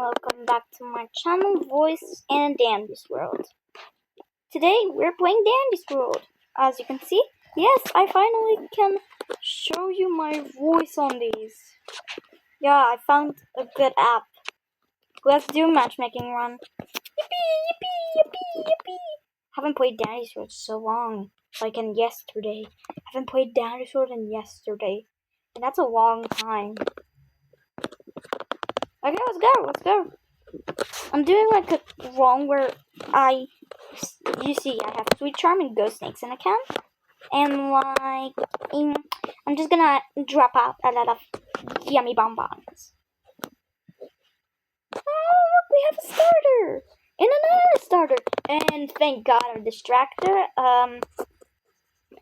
welcome back to my channel, Voice and Dandy's World. Today we're playing Dandy's World. As you can see, yes, I finally can show you my voice on these. Yeah, I found a good app. Let's do matchmaking run. Yippee, yippee, yippee, yippee. Haven't played Dandy's World so long, like in yesterday. Haven't played Dandy's World in yesterday, and that's a long time. Okay, let's go. I'm doing like a wrong where you see, I have Sweet Charm and Ghost Snakes in account, and like, I'm just gonna drop out a lot of yummy bonbons. Oh, look, we have a starter! And another starter! And thank God, our distractor,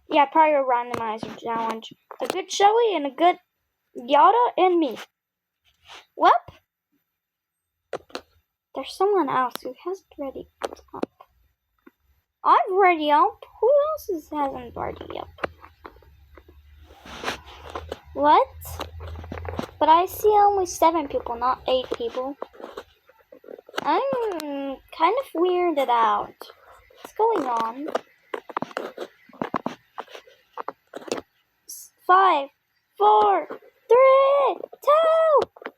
yeah, prior randomizer challenge. A good Shelly and a good Yada and me. Well, there's someone else who hasn't already up. I'm already up. Who else hasn't already up? What? But I see only 7 people, not 8 people. I'm kind of weirded out. What's going on? 5, 4, 3, 2,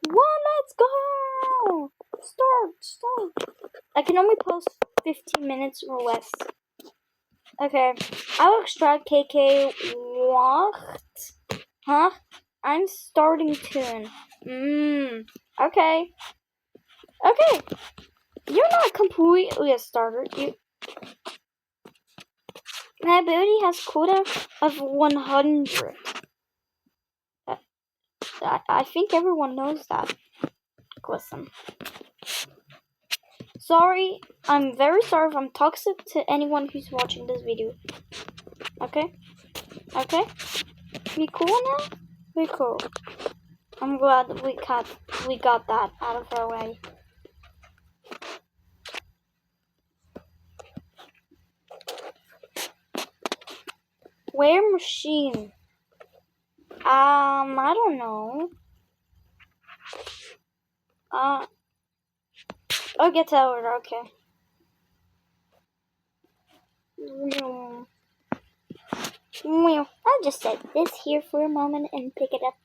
1, let's go! Start. I can only post 15 minutes or less. Okay, Alex Strad KK what? Huh? I'm starting tune. Okay. You're not completely a starter. My ability has quota of 100. I think everyone knows that. Listen. Sorry, I'm very sorry if I'm toxic to anyone who's watching this video. Okay? We cool now? We cool. I'm glad we got that out of our way. Where machine? I don't know. Oh, get tower, okay. Well, I'll just set this here for a moment and pick it up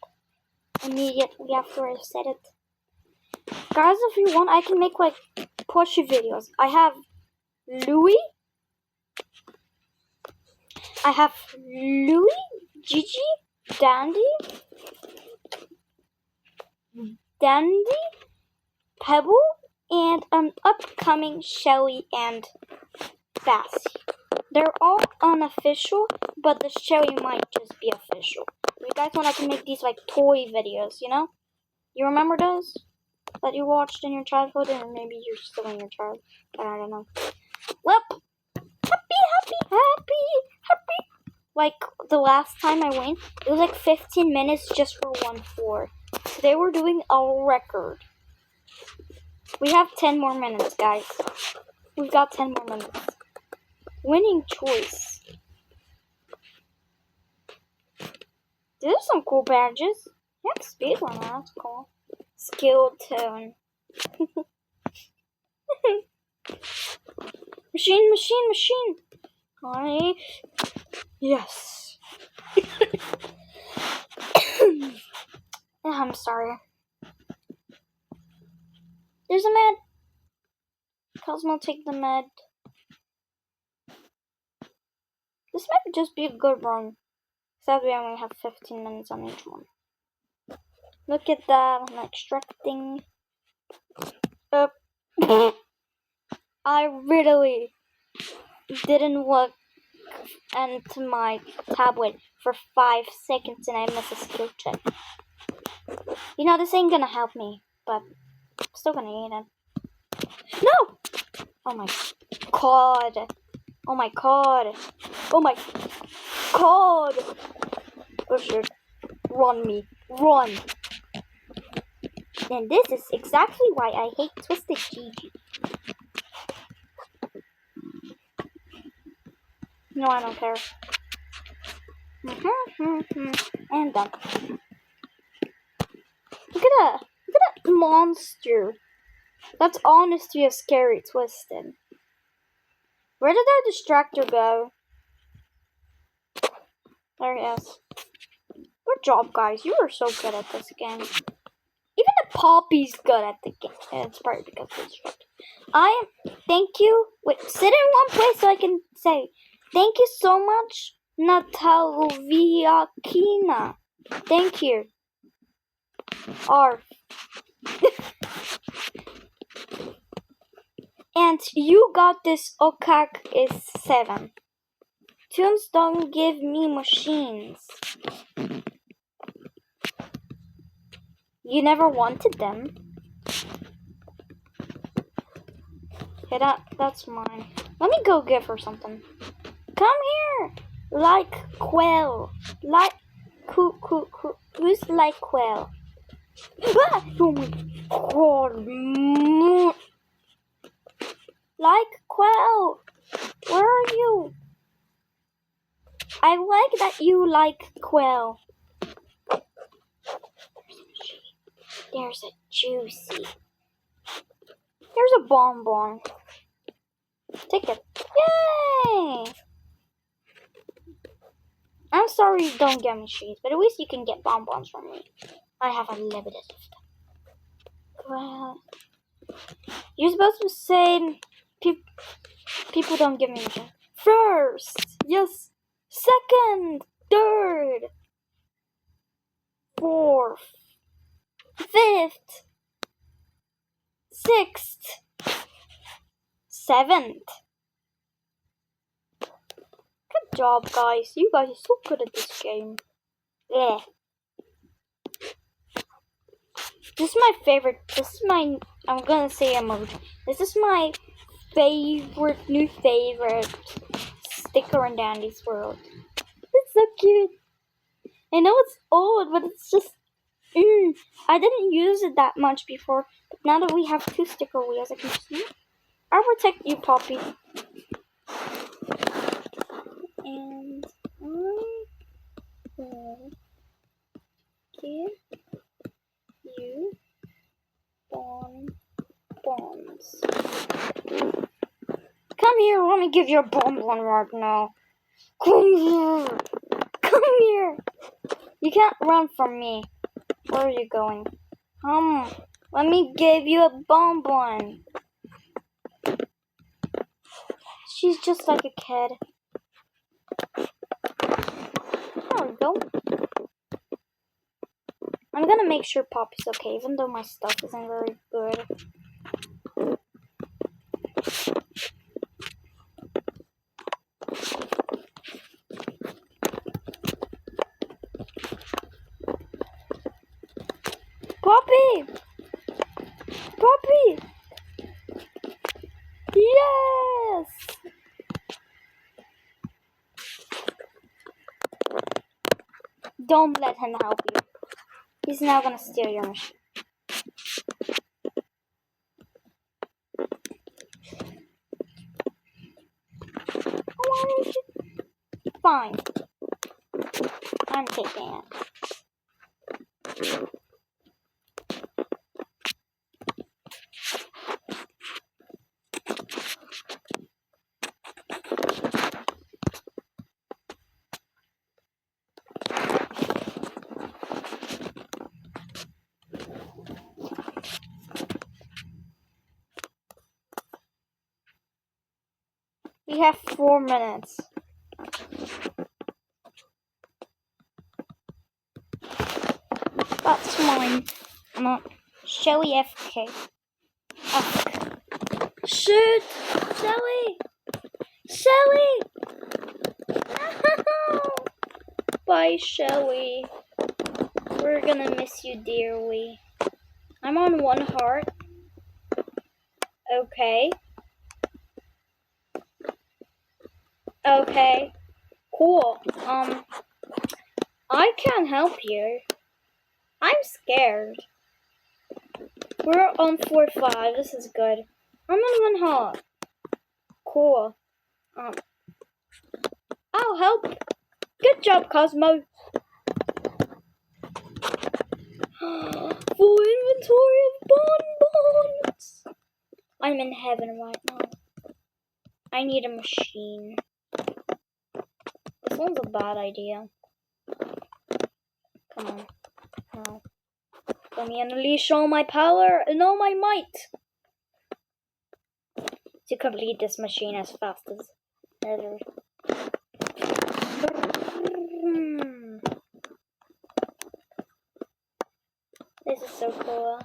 immediately after I set it. Guys, if you want, I can make like push videos. I have Louie, Gigi, Dandy, Pebble, and an upcoming Shelly and Bassie. They're all unofficial, but the Shelly might just be official. If you guys want, I can make these like toy videos, you know? You remember those that you watched in your childhood, or maybe you're still in your childhood, but I don't know. Well, happy. Like the last time I went, it was like 15 minutes just for one floor. Today we're doing a record. We have 10 more minutes, guys. We've got 10 more minutes. Winning choice. These are some cool badges. You have speed one, that's cool. Skill tone. Machine. Hi. Yes. I'm sorry. There's a med. Cosmo, take the med. This might just be a good run. Except we only have 15 minutes on each one. Look at that. I'm extracting. I really didn't look into my tablet for 5 seconds and I missed a skill check. You know, this ain't gonna help me, but I'm still gonna eat it. No! Oh my god. Oh shit. Run. And this is exactly why I hate Twisted Gigi. No, I don't care. And done. Look at that monster. That's honestly a scary twisted. Where did our distractor go? There he is. Good job, guys. You are so good at this game. Even the Poppy's good at the game. It's probably because of the thank you. Wait, sit in one place so I can say thank you so much, Natalia. Thank you. R. And you got this. Okak is 7. Tombs don't give me machines. You never wanted them. Okay, that's mine. Let me go give her something. Come here! Like quail. Like who's like quail? Ah! Oh my god. Like quail. Where are you? I like that you like quail. There's a juicy. Here's a bonbon. Take it. Yay! I'm sorry you don't get me cheese, but at least you can get bonbons from me. I have unlimited of them. Well, you're supposed to say people don't give me cheese. First, yes. Second, third, fourth, fifth, sixth, seventh. Good job, guys. You guys are so good at this game. Yeah. This is my favorite. I'm gonna say emoji. This is my new favorite sticker in Dandy's World. It's so cute. I know it's old, but it's just. I didn't use it that much before, but now that we have 2 sticker wheels, I can just. I'll protect you, Poppy. And I will give you bonbons. Come here, let me give you a bonbon right now. Come here. Come here. You can't run from me. Where are you going? Let me give you a bonbon. She's just like a kid. There we go. I'm gonna make sure Poppy's okay, even though my stuff isn't very good. Poppy! Poppy! Yes! Don't let him help you. He's now gonna steal your machine. Fine. I'm taking it. We have 4 minutes. That's mine. I'm not Shelly FK. Shoot! Shelly! Shelly! No! Bye, Shelly. We're gonna miss you dearly. I'm on 1 heart. Okay. Okay. Cool. I can't help you. I'm scared. We're on 4-5. This is good. I'm on 1 heart. Cool. I'll help. Good job, Cosmo. Full inventory of bonbons. I'm in heaven right now. I need a machine. This one's a bad idea. Come on. No. Let me unleash all my power and all my might to complete this machine as fast as ever. This is so cool.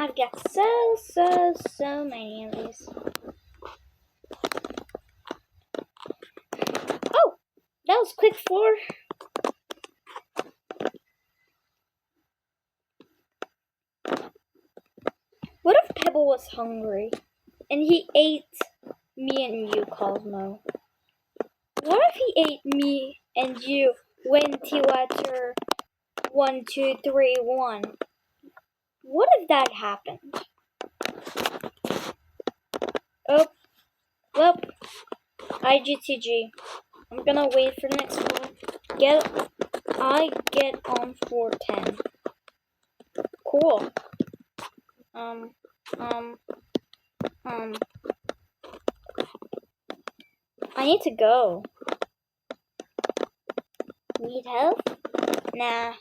I've got so many of these. Oh! That was quick 4. What if Pebble was hungry and he ate me and you, Cosmo? What if he ate me and you when to letter 1, 2, 3, 1? What if that happened? Oh, well, IGTG. I'm gonna wait for the next one. I get on 410. Cool. I need to go. Need help? Nah.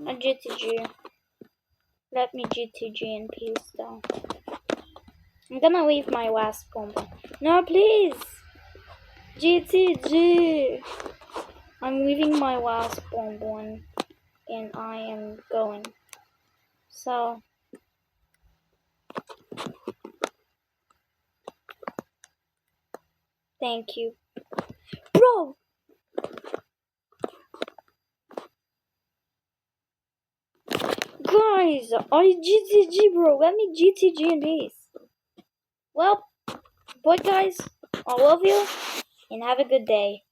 A GTG. Let me GTG in peace, though. I'm gonna leave my last bomb. No, please! GTG! I'm leaving my last bomb and I am going. So, thank you. Bro! Guys, I GTG, bro. Let me GTG in peace. Well, boy, guys, I love you and have a good day.